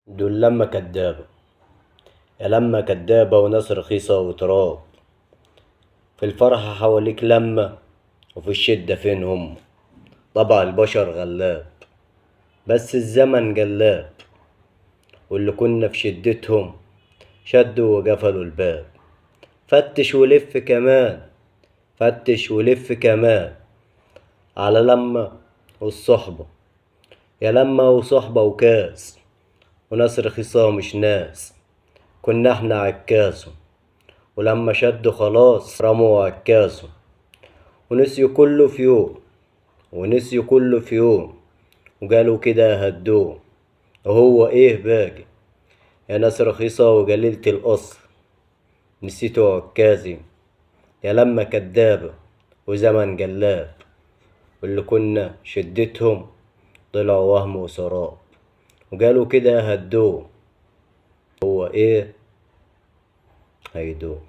دول لما كدابة. يا لما كدابة وناس رخيصة وتراب. في الفرحة حواليك لما، وفي الشدة فين هم. طبع البشر غلاب، بس الزمن جلاب. واللي كنا في شدتهم شدوا وقفلوا الباب. فتش ولف كمان، فتش ولف كمان على لما والصحبة. يا لما وصحبة وكاس، وناس رخيصة مش ناس. كنا احنا عكاسهم، ولما شدوا خلاص رموا عكاسهم. ونسيوا كله في يوم، ونسيوا كله في يوم، وقالوا كده هدوه. وهو ايه باقي يا ناس رخيصة وقليلة الأصل؟ نسيتوا عكازي يا لما كدابة وزمن جلاب. واللي كنا شدتهم طلعوا وهم وسراب، وقالوا كده هدوه. هو ايه هيدوه؟